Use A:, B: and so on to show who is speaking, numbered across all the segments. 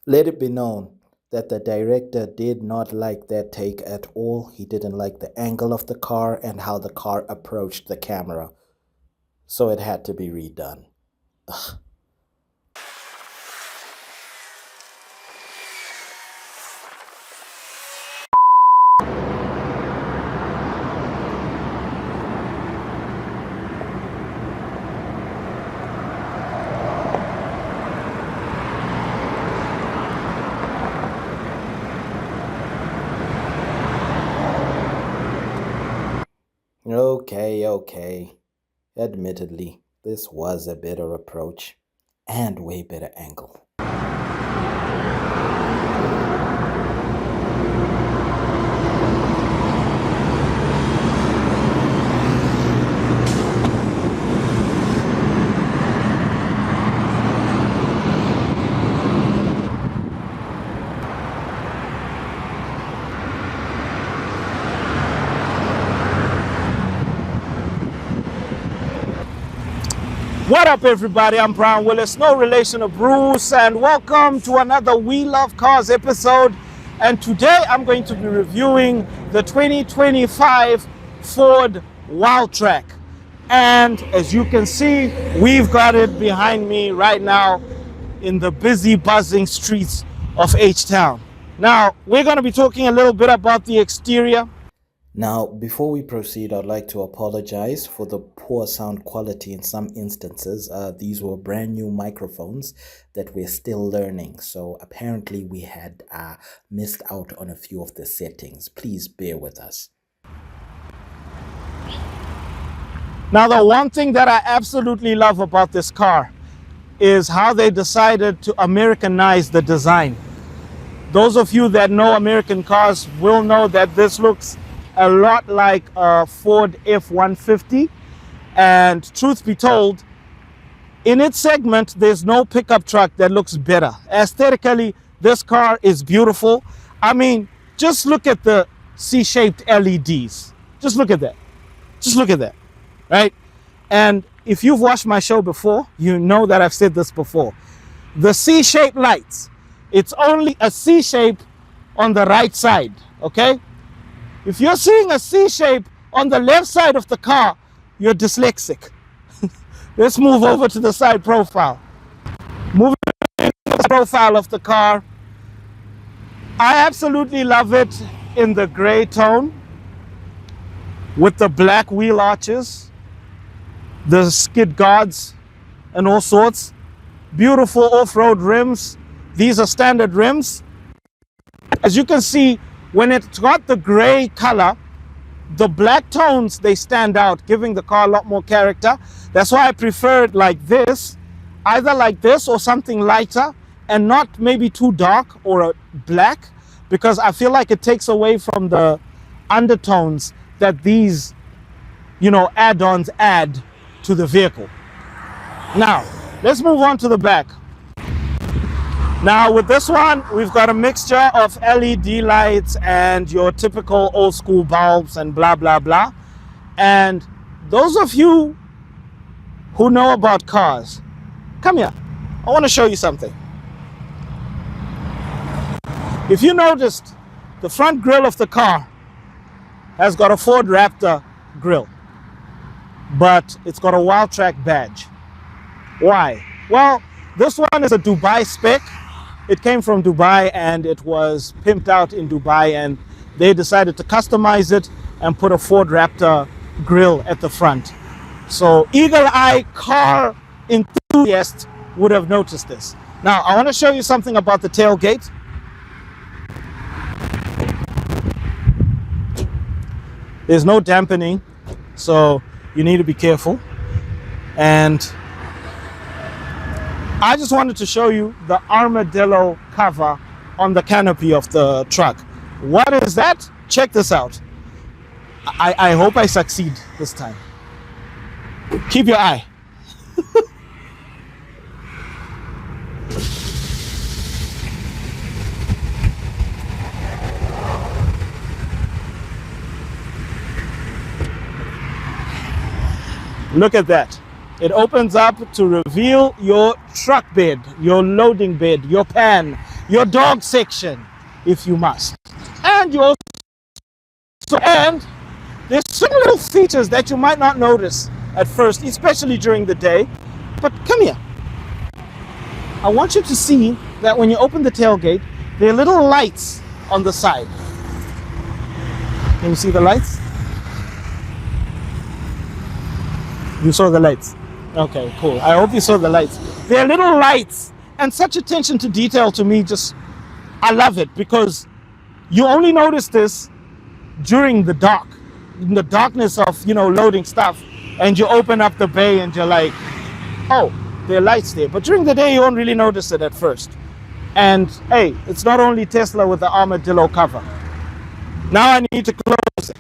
A: Let it be known that the director did not like that take at all. He didn't like the angle of the car and how the car approached the camera. So it had to be redone. Ugh. Okay. Admittedly, this was a better approach and way better angle.
B: What up, everybody? I'm Brian Willis, no relation to Bruce, and welcome to another We Love Cars episode. And today I'm going to be reviewing the 2025 Ford Wildtrak. And as you can see, we've got it behind me right now in the busy, buzzing streets of H-Town. Now, we're going to be talking a little bit about the exterior.
A: Now, before we proceed, I'd like to apologize for the poor sound quality in some instances. These were brand new microphones that we're still learning. So apparently we had missed out on a few of the settings. Please bear with us.
B: Now, the one thing that I absolutely love about this car is how they decided to Americanize the design. Those of you that know American cars will know that this looks a lot like a Ford F-150, and truth be told, in its segment there's no pickup truck that looks better. Aesthetically, this car is beautiful. I mean, just look at the C-shaped LEDs. Just look at that, right? And if you've watched my show before, you know that I've said this before. The C-shaped lights, it's only a C-shape on the right side, okay? If you're seeing a C-shape on the left side of the car, you're dyslexic. Let's move over to the side profile. Moving to the profile of the car. I absolutely love it in the gray tone with the black wheel arches, the skid guards and all sorts. Beautiful off-road rims. These are standard rims. As you can see, when it's got the gray color, the black tones, they stand out, giving the car a lot more character. That's why I prefer it like this, either like this or something lighter and not maybe too dark or a black, because I feel like it takes away from the undertones that these, add-ons add to the vehicle. Now, let's move on to the back. Now with this one, we've got a mixture of LED lights and your typical old school bulbs and blah, blah, blah. And those of you who know about cars, come here. I want to show you something. If you noticed, the front grille of the car has got a Ford Raptor grille, but it's got a Wildtrak badge. Why? Well, this one is a Dubai spec. It came from Dubai and it was pimped out in Dubai, and they decided to customize it and put a Ford Raptor grille at the front. So eagle-eye car enthusiasts would have noticed this. Now, I want to show you something about the tailgate. There's no dampening, so you need to be careful. And I just wanted to show you the armadillo cover on the canopy of the truck. What is that? Check this out. I hope I succeed this time. Keep your eye. Look at that. It opens up to reveal your truck bed, your loading bed, your pan, your dog section if you must. And you also, and there's some little features that you might not notice at first, especially during the day. But come here. I want you to see that when you open the tailgate, there are little lights on the side. Can you see the lights? You saw the lights? Okay, cool. I hope you saw the lights. There are little lights, and such attention to detail to me, just, I love it, because you only notice this during the dark, in the darkness of, loading stuff, and you open up the bay and you're like, oh, there are lights there. But during the day, you won't really notice it at first. And hey, it's not only Tesla with the armadillo cover. Now I need to close it.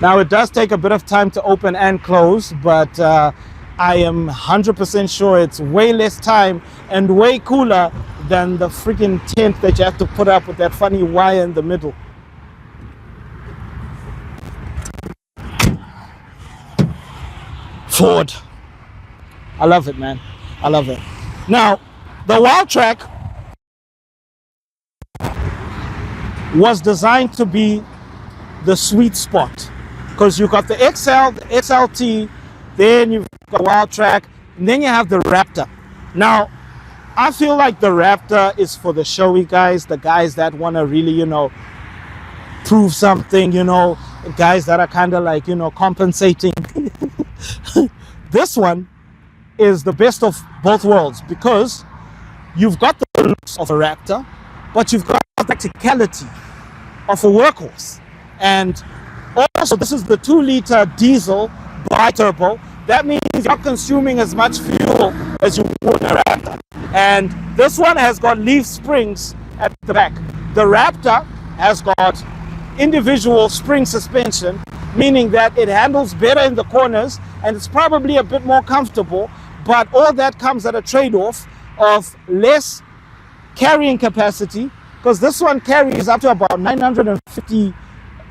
B: Now it does take a bit of time to open and close, but I am 100% sure it's way less time and way cooler than the freaking tent that you have to put up with that funny wire in the middle. Ford. I love it, man. I love it. Now, the Wildtrak was designed to be the sweet spot, because you got the XL, the XLT, then you've got Wildtrak, and then you have the Raptor. Now, I feel like the Raptor is for the showy guys, the guys that want to really, prove something, guys that are kind of like, compensating. This one is the best of both worlds, because you've got the looks of a Raptor, but you've got the practicality of a workhorse. And also, this is the 2-liter diesel bi-turbo. That means you're consuming as much fuel as you would in a Raptor. And this one has got leaf springs at the back. The Raptor has got individual spring suspension, meaning that it handles better in the corners and it's probably a bit more comfortable, but all that comes at a trade-off of less carrying capacity, because this one carries up to about 950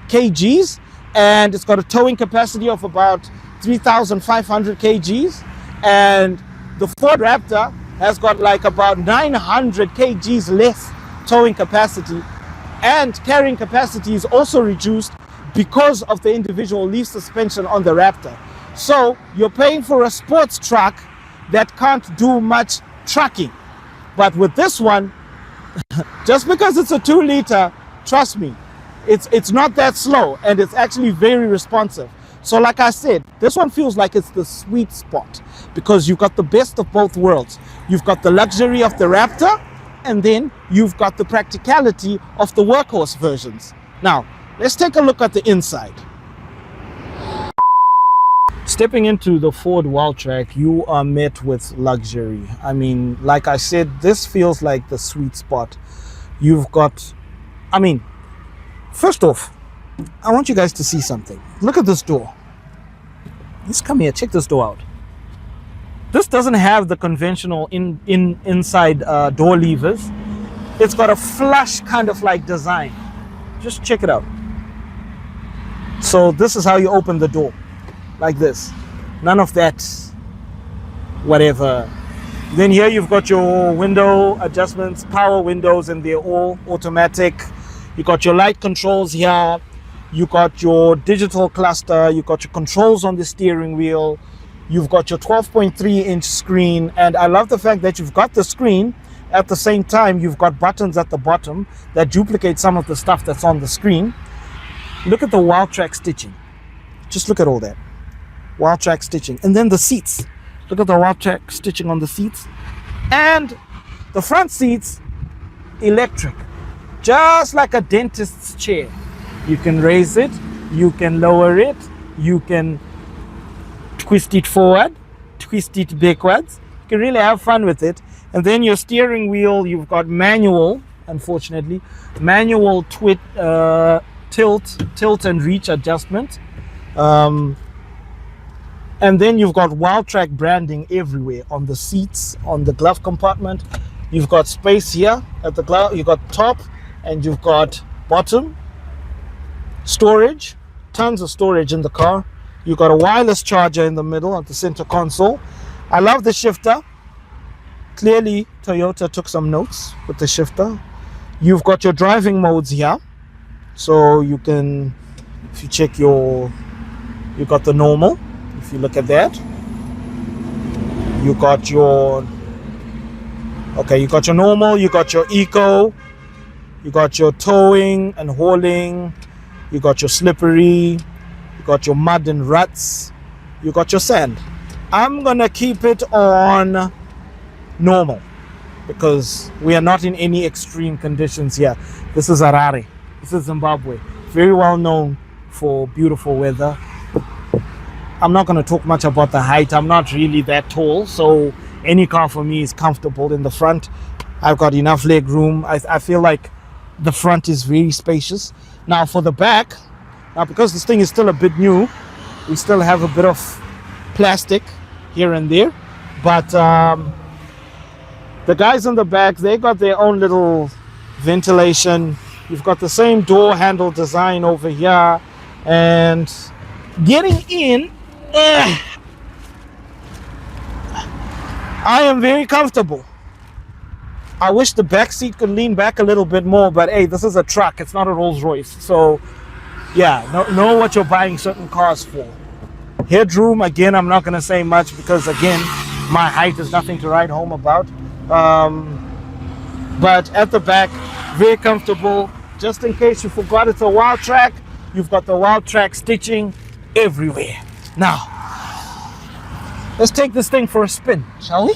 B: kgs and it's got a towing capacity of about 3,500 kgs, and the Ford Raptor has got like about 900 kgs less towing capacity, and carrying capacity is also reduced because of the individual leaf suspension on the Raptor. So you're paying for a sports truck that can't do much trucking. But with this one, just because it's a 2-liter, trust me, it's not that slow, and it's actually very responsive. So like I said, this one feels like it's the sweet spot, because you've got the best of both worlds. You've got the luxury of the Raptor, and then you've got the practicality of the workhorse versions. Now, let's take a look at the inside. Stepping into the Ford Wildtrak, you are met with luxury. I mean, like I said, this feels like the sweet spot. You've got, first off, I want you guys to see something. Look at this door. Just come here, check this door out. This doesn't have the conventional inside door levers. It's got a flush kind of like design. Just check it out. So this is how you open the door, like this. None of that whatever. Then here you've got your window adjustments, power windows, and they're all automatic. You got your light controls here. You got your digital cluster. You got your controls on the steering wheel. You've got your 12.3-inch screen, and I love the fact that you've got the screen. At the same time, you've got buttons at the bottom that duplicate some of the stuff that's on the screen. Look at the Wildtrak stitching. Just look at all that. Wildtrak stitching. And then the seats. Look at the Wildtrak stitching on the seats. And the front seats, electric. Just like a dentist's chair. You can raise it, you can lower it, you can twist it forward, twist it backwards. You can really have fun with it. And then your steering wheel, you've got manual, unfortunately, manual tilt and reach adjustment. And then you've got Wildtrak branding everywhere, on the seats, on the glove compartment. You've got space here at the glove, you've got top and you've got bottom. Storage, tons of storage in the car. You got a wireless charger in the middle of the center console. I love the shifter. Clearly, Toyota took some notes with the shifter. You've got your driving modes here. So you can, if you check you got the normal. If you look at that, you got your normal, you got your eco, you got your towing and hauling, you got your slippery, you got your mud and ruts, you got your sand. I'm gonna keep it on normal because we are not in any extreme conditions here. This is Harare. This is Zimbabwe. Very well known for beautiful weather. I'm not going to talk much about the height. I'm not really that tall, so any car for me is comfortable in the front. I've got enough leg room. I feel like the front is very spacious. Now for the back, now because this thing is still a bit new, we still have a bit of plastic here and there, but the guys in the back, they got their own little ventilation. You've got the same door handle design over here, and getting in, I am very comfortable. I wish the back seat could lean back a little bit more, but hey, this is a truck, it's not a Rolls Royce. So yeah, know what you're buying certain cars for. Headroom, again, I'm not going to say much because again, my height is nothing to write home about. But at the back, very comfortable. Just in case you forgot, it's a Wildtrak. You've got the Wildtrak stitching everywhere. Now, let's take this thing for a spin, shall we?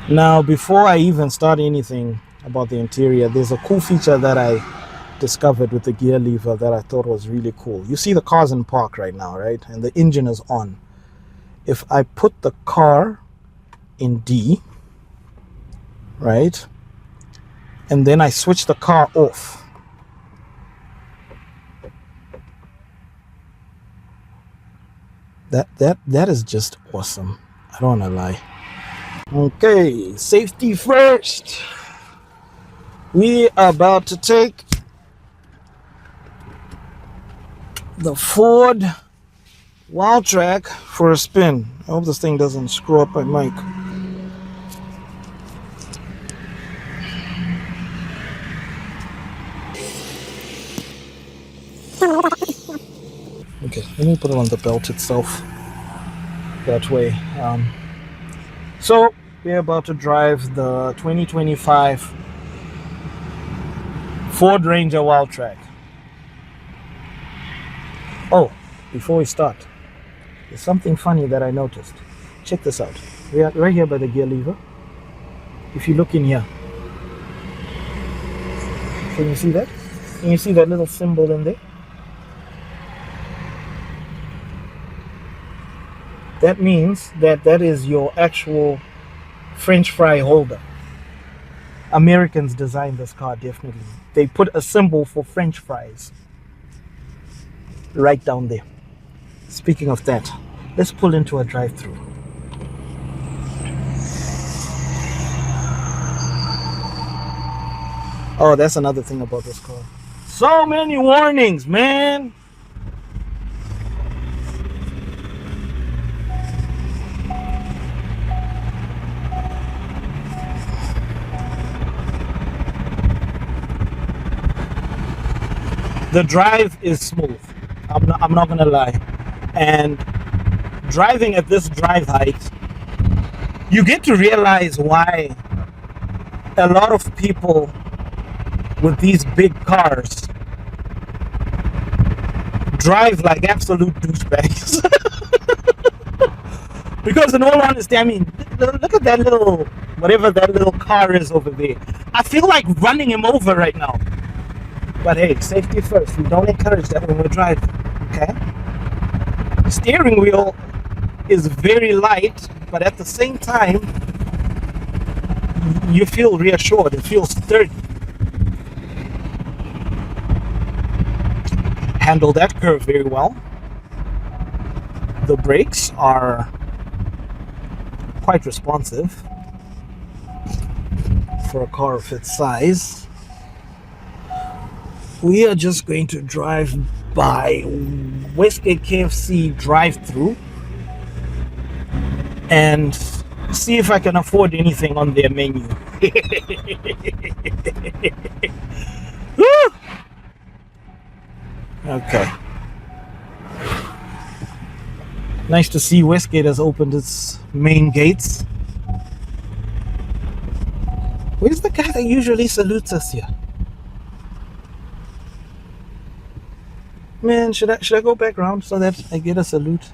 B: Now, before I even start anything about the interior, there's a cool feature that I discovered with the gear lever that I thought was really cool. You see the car's in park right now, right? And the engine is on. If I put the car in D, right? And then I switch the car off. That is just awesome. I don't want to lie. Okay, safety first. We are about to take the Ford Wildtrak for a spin. I hope this thing doesn't screw up my mic. Okay, let me put it on the belt itself. That way. So we're about to drive the 2025 Ford Ranger Wildtrak. Oh, before we start, there's something funny that I noticed. Check this out. We are right here by the gear lever. If you look in here, can you see that? Can you see that little symbol in there? That means that is your actual French fry holder. Americans designed this car, definitely. They put a symbol for French fries right down there. Speaking of that, let's pull into a drive-through. Oh, that's another thing about this car. So many warnings, man. The drive is smooth. I'm not gonna lie. And driving at this drive height, you get to realize why a lot of people with these big cars drive like absolute douchebags. Because in all honesty, I mean, look at that little, whatever that little car is over there. I feel like running him over right now. But hey, safety first. We don't encourage that when we're driving, okay? The steering wheel is very light, but at the same time, you feel reassured. It feels sturdy. Handle that curve very well. The brakes are quite responsive for a car of its size. We are just going to drive by Westgate KFC drive-through and see if I can afford anything on their menu. Okay. Nice to see Westgate has opened its main gates. Where's the guy that usually salutes us here? Man, should I go back around so that I get a salute?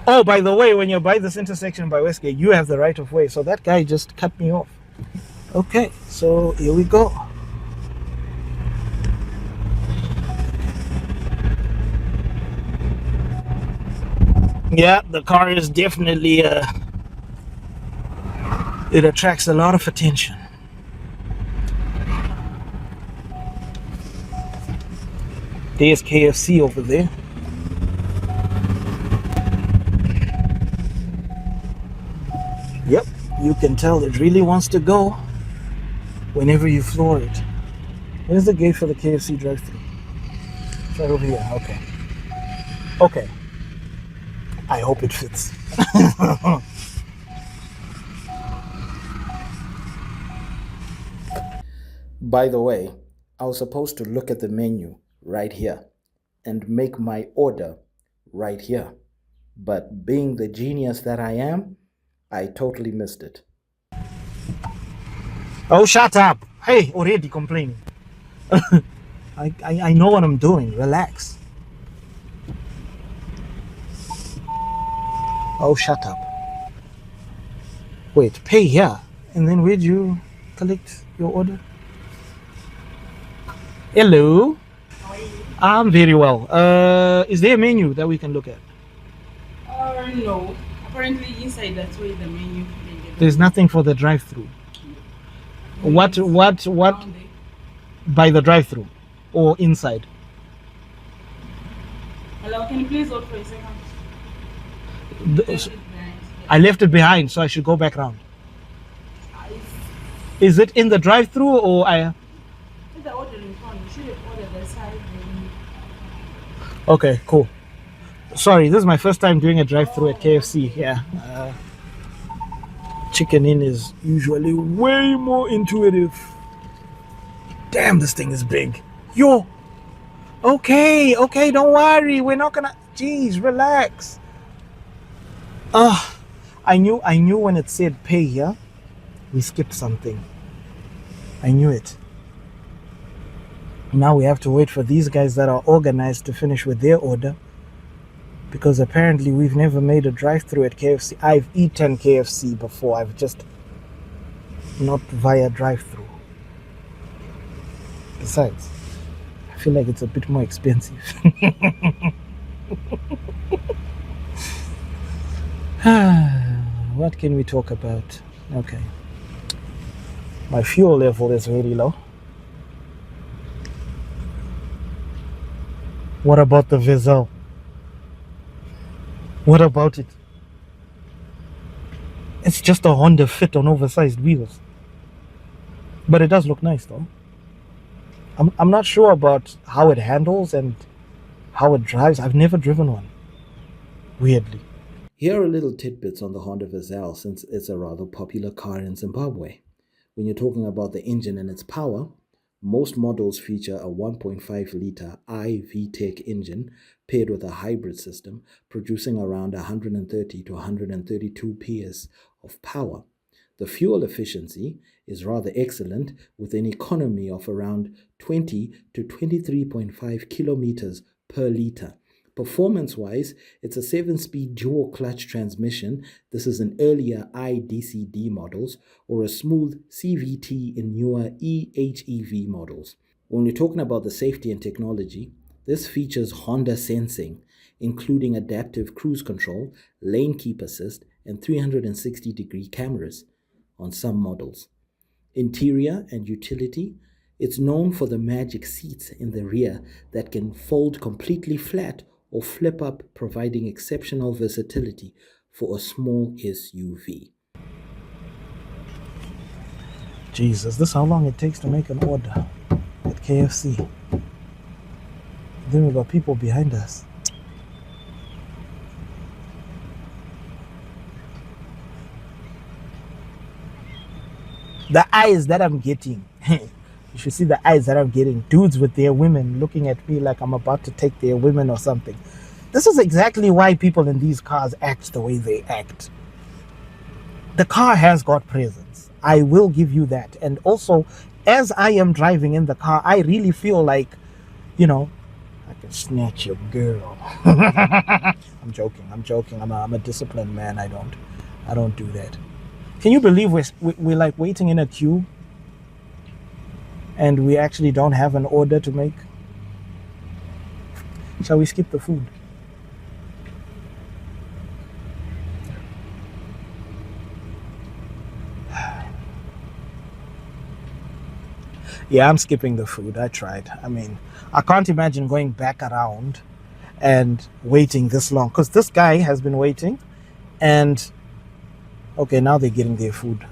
B: Oh, by the way, when you're by this intersection by Westgate, you have the right of way. So that guy just cut me off. Okay, so here we go. Yeah, the car is definitely it attracts a lot of attention. There's KFC over there. Yep, you can tell it really wants to go whenever you floor it. Where's the gate for the KFC drive-thru? It's right over here. Okay. Okay. I hope it fits.
A: By the way, I was supposed to look at the menu right here and make my order right here. But being the genius that I am, I totally missed it.
B: Oh, shut up. Hey, already complaining. I know what I'm doing. Relax. Oh, shut up. Wait, pay here. And then where'd you collect your order? Hello.
C: How are you?
B: I'm very well. Is there a menu that we can look at?
C: No. Apparently inside that's where the menu.
B: There's nothing for the drive-through. What
C: Down there.
B: by the drive-through or inside?
C: Hello, can you please hold for a second?
B: The-
C: Left it behind.
B: I left it behind, so I should go back around.
C: Is
B: Is it in the drive-through or I?
C: the order in front? You should have ordered the side.
B: Okay, cool. Sorry, this is my first time doing a drive-through at KFC. Yeah. Chicken in is usually way more intuitive. Damn, this thing is big. Yo. Okay, don't worry. We're not gonna. Jeez, relax. I knew when it said pay here, we skipped something. I knew it. Now we have to wait for these guys that are organized to finish with their order. Because apparently we've never made a drive-through at KFC. I've eaten KFC before. I've just not via drive-through. Besides, I feel like it's a bit more expensive. What can we talk about? Okay. My fuel level is very low. What about the Vezel? What about it? It's just a Honda Fit on oversized wheels. But it does look nice though. I'm not sure about how it handles and how it drives. I've never driven one. Weirdly.
A: Here are little tidbits on the Honda Vezel since it's a rather popular car in Zimbabwe. When you're talking about the engine and its power, most models feature a 1.5-liter iVTEC engine paired with a hybrid system, producing around 130 to 132 PS of power. The fuel efficiency is rather excellent, with an economy of around 20 to 23.5 kilometers per liter. Performance-wise, it's a 7-speed dual-clutch transmission. This is in earlier IDCD models, or a smooth CVT in newer eHEV models. When we're talking about the safety and technology, this features Honda sensing, including adaptive cruise control, lane keep assist, and 360-degree cameras on some models. Interior and utility, it's known for the magic seats in the rear that can fold completely flat or flip up, providing exceptional versatility for a small SUV.
B: Jesus, this is how long it takes to make an order at KFC. Then we got people behind us. The eyes that I'm getting. You should see the eyes that I'm getting. Dudes with their women looking at me like I'm about to take their women or something. This is exactly why people in these cars act the way they act. The car has got presence. I will give you that. And also, as I am driving in the car, I really feel like, I can snatch your girl. I'm joking. I'm a disciplined man. I don't do that. Can you believe we're like waiting in a queue and we actually don't have an order to make? Shall we skip the food? Yeah, I'm skipping the food. I tried. I mean, I can't imagine going back around and waiting this long, because this guy has been waiting and okay, now they're getting their food.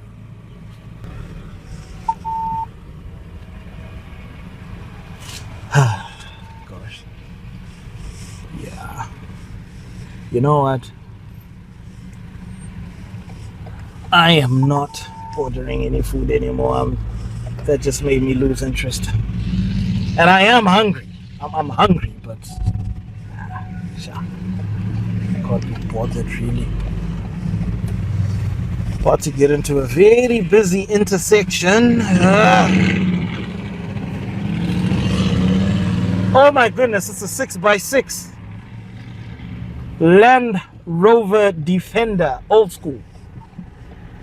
B: Gosh. Yeah. You know what? I am not ordering any food anymore. That just made me lose interest. And I am hungry. I'm hungry, but I can't be bothered really. About to get into a very busy intersection. Oh my goodness, it's a 6x6 Land Rover Defender, old school.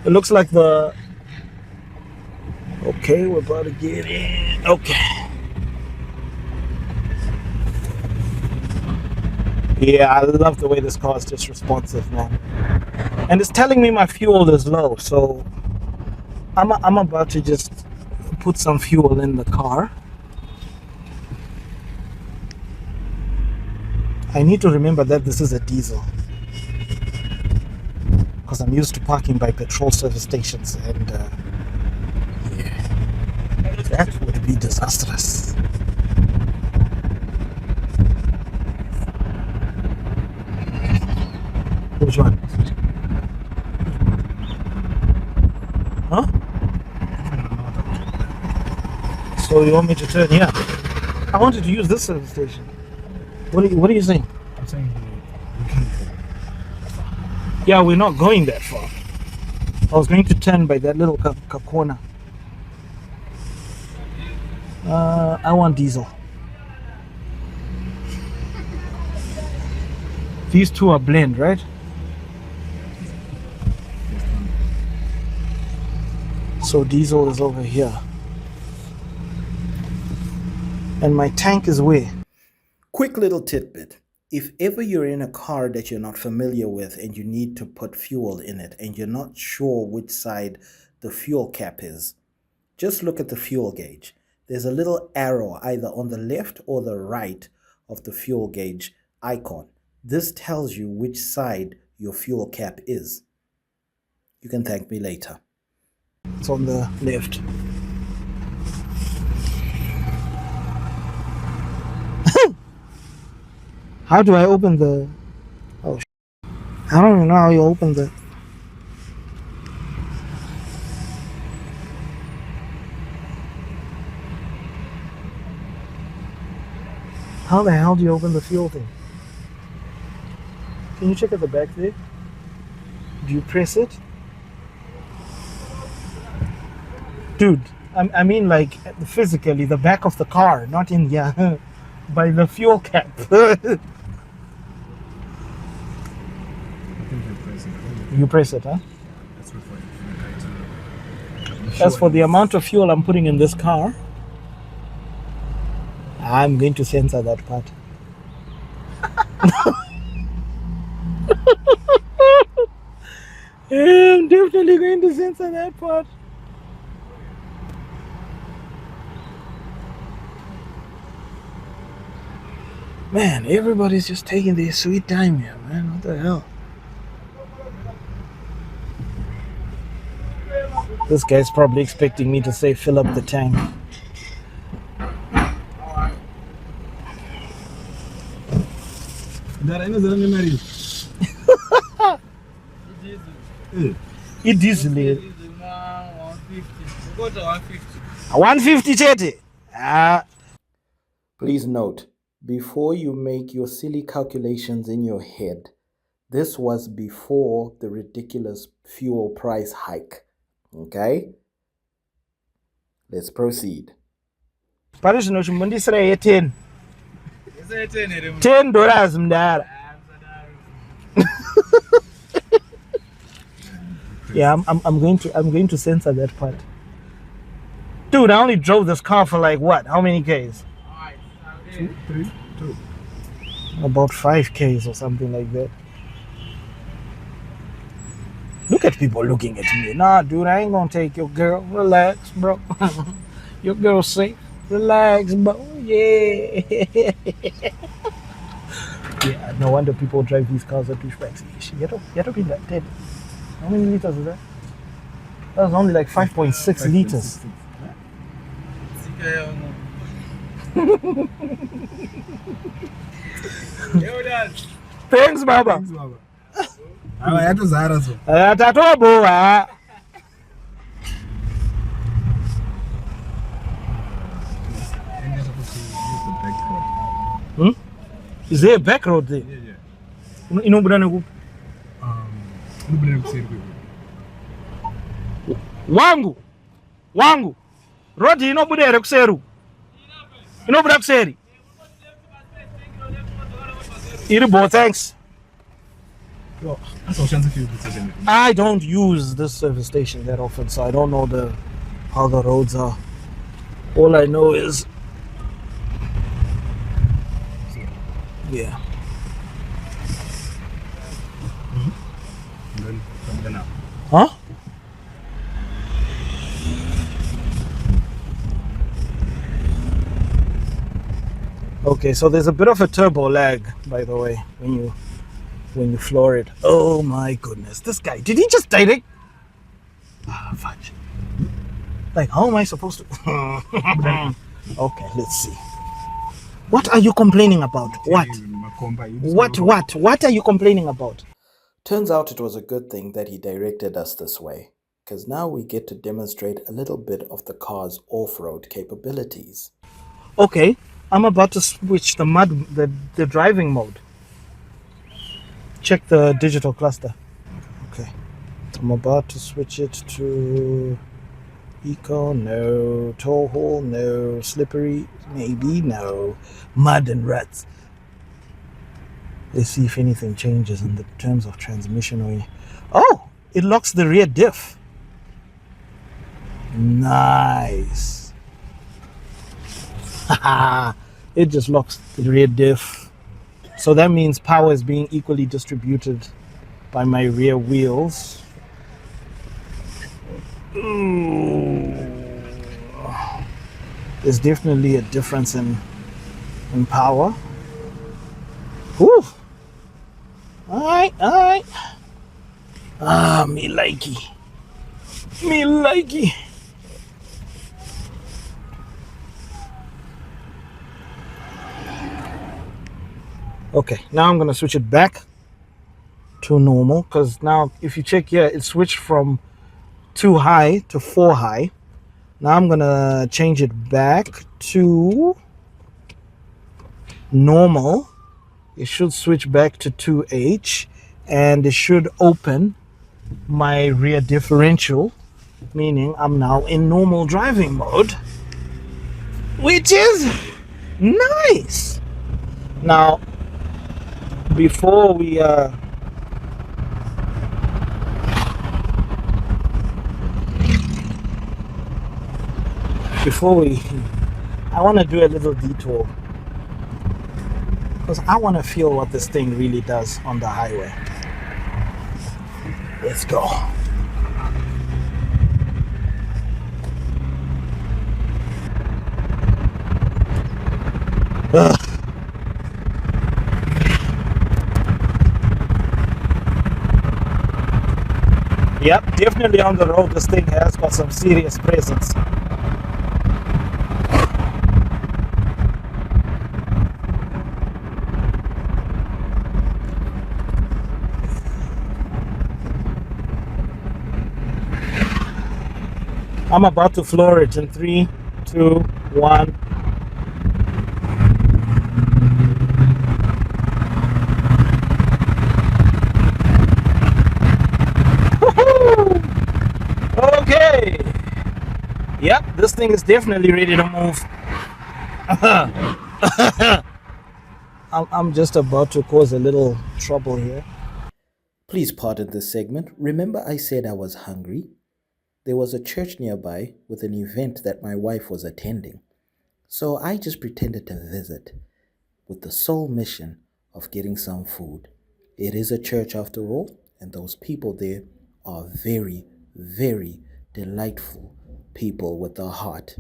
B: It looks like the... Okay, we're about to get in. Okay. Yeah, I love the way this car is just responsive, man. And it's telling me my fuel is low, so I'm about to just put some fuel in the car. I need to remember that this is a diesel, because I'm used to parking by petrol service stations, and that would be disastrous. Which one? Huh? So you want me to turn here? I wanted to use this service station. What are you saying?
D: I'm saying we can't go.
B: Yeah, we're not going that far. I was going to turn by that little corner. I want diesel. These two are blend, right? So diesel is over here. And my tank is where?
A: Quick little tidbit. If ever you're in a car that you're not familiar with and you need to put fuel in it and you're not sure which side the fuel cap is, just look at the fuel gauge. There's a little arrow either on the left or the right of the fuel gauge icon. This tells you which side your fuel cap is. You can thank me later.
B: It's on the left. How do I open the... Oh, I don't even know how you open the... How the hell do you open the fuel thing? Can you check at the back there? Do you press it? Dude, I mean like physically, the back of the car, not in here, by the fuel cap.
D: I think you're pressing it.
B: You press it, huh?
D: That's reflected.
B: As for the amount of fuel I'm putting in this car, I'm going to censor that part. I'm definitely going to censor that part. Man, everybody's just taking their sweet time here, man. What the hell? This guy's probably expecting me to say fill up the tank. It diesel. 150 chete.
A: Please note, before you make your silly calculations in your head, this was before the ridiculous fuel price hike. Okay? Let's proceed.
B: Parish no chimbundisira ye 10. $10 mdara. Yeah, I'm going to censor that part. Dude, I only drove this car for like what? How many Ks?
D: 2, 3, 2.
B: About 5 Ks or something like that. Look at people looking at me. Nah, dude, I ain't gonna take your girl. Relax, bro. Your girl's safe. Relax, bro. Yeah. Yeah, no wonder people drive these cars at douchebags. You have to be that dead. How many liters is that? That was only like 5.6 liters. Thanks, Baba.
D: I had to Zara so.
B: Tatobo.
D: And you're supposed to use the back road.
B: Is there a back road there?
D: Yeah.
B: You know, Branagu. Wangu. Road inobudere kuseru. Inobuda kuseri. Iribo, thanks. I don't use this service station that often, so I don't know how the roads are. All I know is, yeah. Huh? Okay, so there's a bit of a turbo lag, by the way, when you floor it. Oh my goodness, this guy, did he just direct? Fudge. Like, how am I supposed to? Okay, let's see. What are you complaining about? What are you complaining about?
A: Turns out it was a good thing that he directed us this way, because now we get to demonstrate a little bit of the car's off-road capabilities.
B: Okay, I'm about to switch the driving mode. Check the digital cluster. Okay, I'm about to switch it to eco, no. Tow haul, no. Slippery, maybe, no. Mud and ruts. Let's see if anything changes in the terms of transmission or oh, it locks the rear diff. Nice. It just locks the rear diff. So that means power is being equally distributed by my rear wheels. Ooh. There's definitely a difference in power. Whew. Alright. Me likey. Okay, now I'm gonna switch it back to normal, because now if you check here, it switched from 2 high to 4 high. Now I'm gonna change it back to normal. It should switch back to 2H, and it should open my rear differential, meaning I'm now in normal driving mode, which is nice. Now, before we I want to do a little detour, because I want to feel what this thing really does on the highway. Let's go. Ugh. Yep, definitely on the road. This thing has got some serious presence. I'm about to floor it in 3, 2, 1. Okay. Yep, this thing is definitely ready to move. I'm just about to cause a little trouble here.
A: Please pardon this segment. Remember I said I was hungry? There was a church nearby with an event that my wife was attending. So I just pretended to visit with the sole mission of getting some food. It is a church after all, and those people there are very, very delightful people with a heart.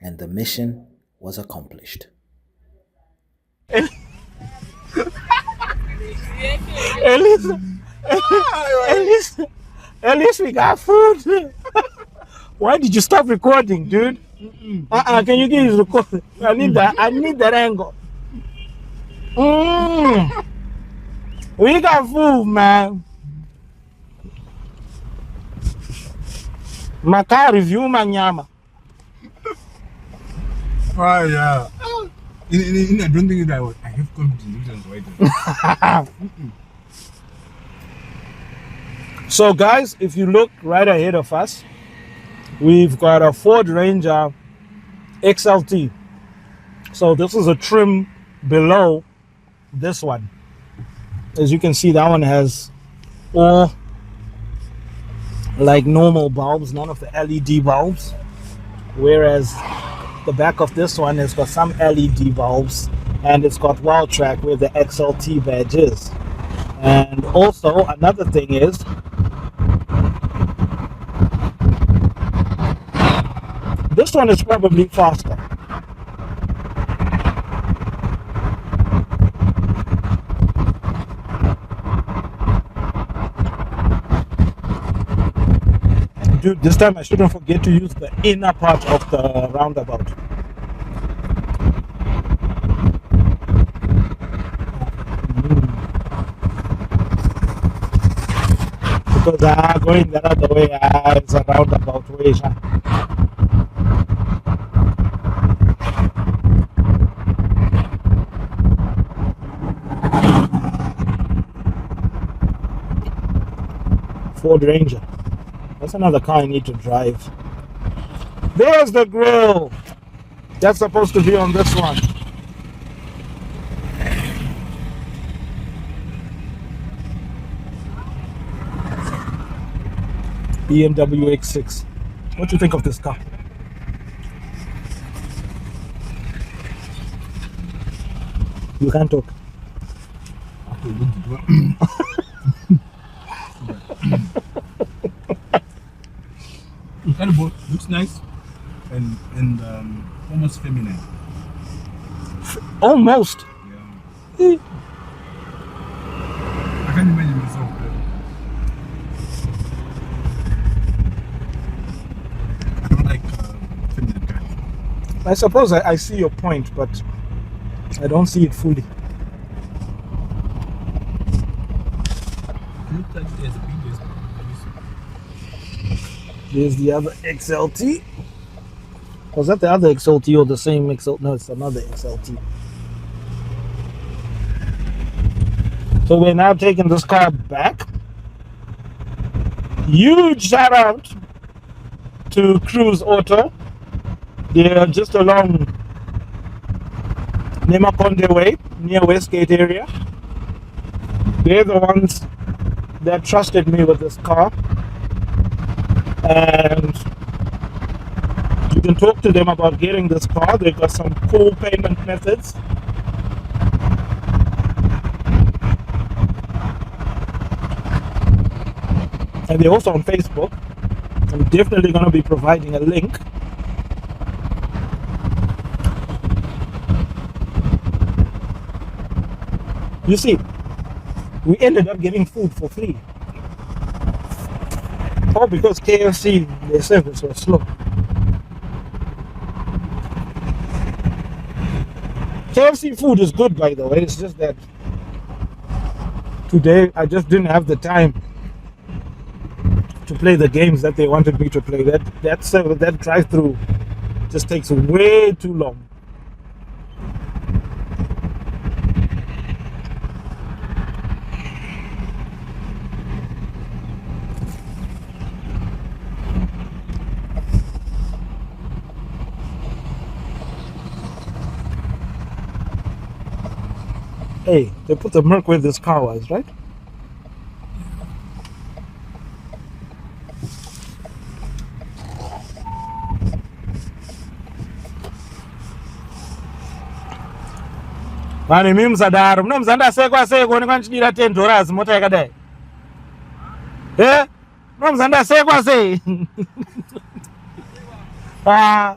A: And the mission was accomplished.
B: At least, at least we got food. Why did you stop recording, dude? Can you give this record? I need that angle. We got food, man. Maka review manyama.
D: Oh, yeah. I don't think that I have confidence right now.
B: So guys, if you look right ahead of us, we've got a Ford Ranger XLT. So this is a trim below this one. As you can see, that one has all like normal bulbs, none of the LED bulbs. Whereas the back of this one has got some LED bulbs, and it's got Wildtrak where the XLT badge is. And also another thing is, this one is probably faster. Dude, this time I shouldn't forget to use the inner part of the roundabout. Because going the other way, it's a roundabout way. Ford Ranger. That's another car I need to drive. There's the grill. That's supposed to be on this one. BMW X6. What do you think of this car? You can't talk.
D: Animal looks nice and almost feminine.
B: Almost.
D: Yeah. I can't imagine myself. I don't like feminine guys.
B: I suppose I see your point, but I don't see it fully.
D: It looks like there's a big disc.
B: There's the other XLT. Was that the other XLT or the same XLT? No, it's another XLT. So we're now taking this car back. Huge shout out to Cruise Auto. They're just along Nemakonde Way, near Westgate area. They're the ones that trusted me with this car. And you can talk to them about getting this car. They've got some cool payment methods. And they're also on Facebook. I'm definitely going to be providing a link. You see, we ended up getting food for free. Oh, because KFC, their service was slow. KFC food is good, by the way. It's just that today I just didn't have the time to play the games that they wanted me to play. That drive-through just takes way too long. Hey, they put the Merc where this car was, right? Vane mimi msadaro munomuzanda sekwa kuonekwa ndichidira $10 mota yakadai. Munomuzanda sekwa sei. Ah,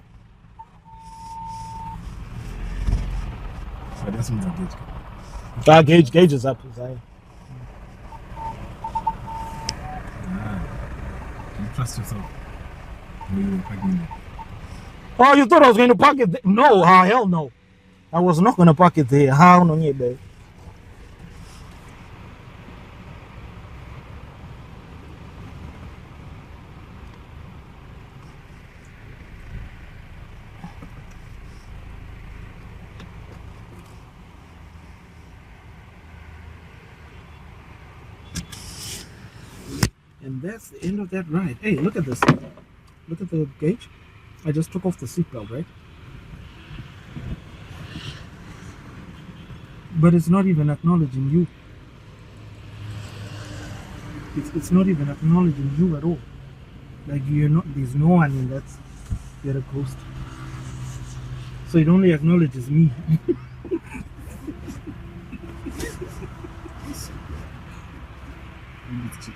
D: But that's not gauge.
B: gauge is up.
D: You trust yourself. When you were pregnant.
B: Oh, you thought I was going to park it there? No, hell no. I was not going to park it there. How no, babe. And that's the end of that ride. Hey, look at this. Look at the gauge. I just took off the seatbelt, right? But it's not even acknowledging you. It's not even acknowledging you at all. Like there's no one in that little coast. So it only acknowledges me.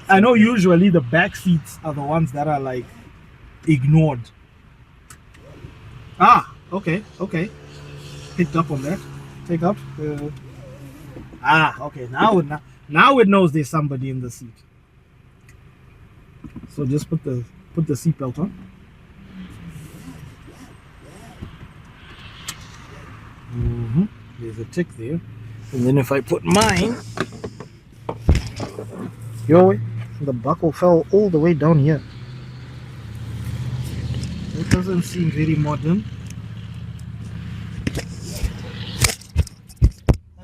B: I know usually the back seats are the ones that are like ignored. Ah, okay. Picked up on that. Take out. Okay. Now it knows there's somebody in the seat. So just put the seatbelt on. There's a tick there. And then if I put mine, the buckle fell all the way down here. It doesn't seem very modern.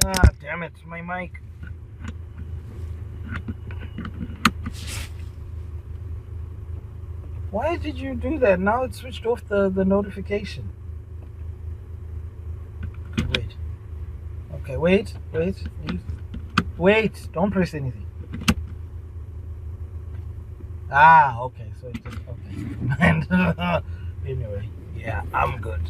B: Ah, damn it, my mic. Why did you do that? Now it switched off the notification. Okay, wait. Wait, don't press anything. Ah, okay, so it just, okay. Anyway, yeah, I'm good.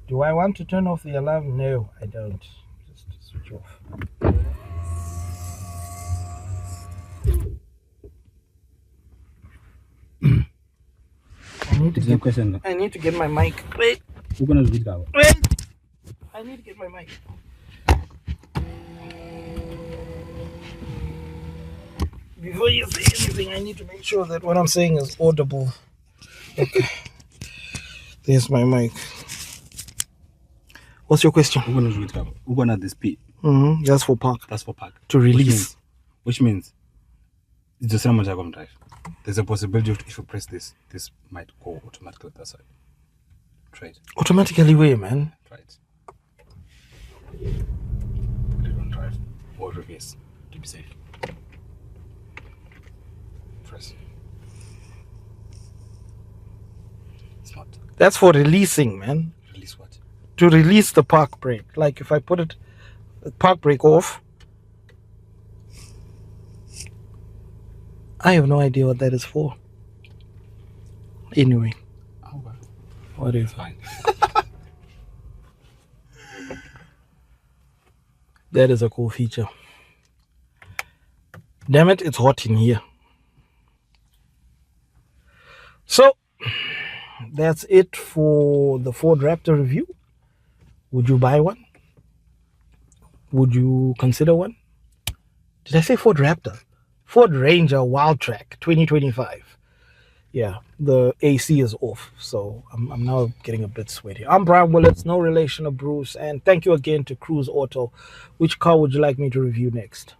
B: Do I want to turn off the alarm? No, I don't. Just switch off. I need to get my mic. Wait. Wait. I need to get my mic. Before you say anything, I need to make sure that what I'm saying is audible. Okay. There's my mic. What's your question?
D: We're gonna this P.
B: That's for park. To release.
D: Which means it's the same as I drive. There's a possibility if you press this might go automatically that side. Try it.
B: Automatically where, man?
D: Try it. Put it on drive or reverse to be safe. Press. It's not.
B: That's for releasing, man.
D: Release what?
B: To release the park brake. Like if I put the park brake off, I have no idea what that is for. Anyway.
D: Oh, well.
B: What is?
D: Fine.
B: That is a cool feature. Damn it, it's hot in here. So, that's it for the Ford Raptor review. Would you buy one? Would you consider one? Did I say Ford Raptor? Ford Ranger Wildtrak 2025. Yeah, the AC is off, so I'm now getting a bit sweaty. I'm Brian Willits, no relation of Bruce, and thank you again to Cruise Auto. Which car would you like me to review next?